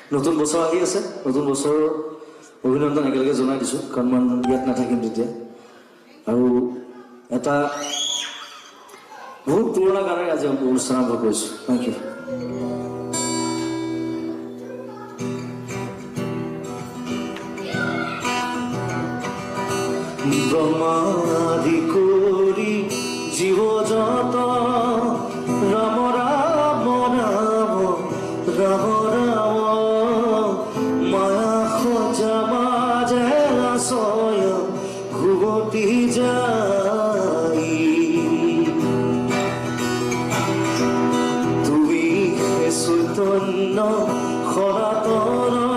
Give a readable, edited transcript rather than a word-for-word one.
নতুন বছৰ আহি আছে নতুন বছৰৰ অভিনন্দন একেলগে জনাই দিছোঁ কাৰণ মই ইয়াত নাথাকিম তেতিয়া আৰু এটা বহুত পুৰণা গানেৰে আজি অনুষ্ঠান আৰম্ভ কৰিছোঁ থেংক ইউ ব্ৰহ্মাদি কৰি জীৱ জত ৰাম ৰাম ৰাম ৰাম ৰাম মায়া সজা মাজে আশয় ঘুমতি যাই তুমি চৈতন্য সনাতন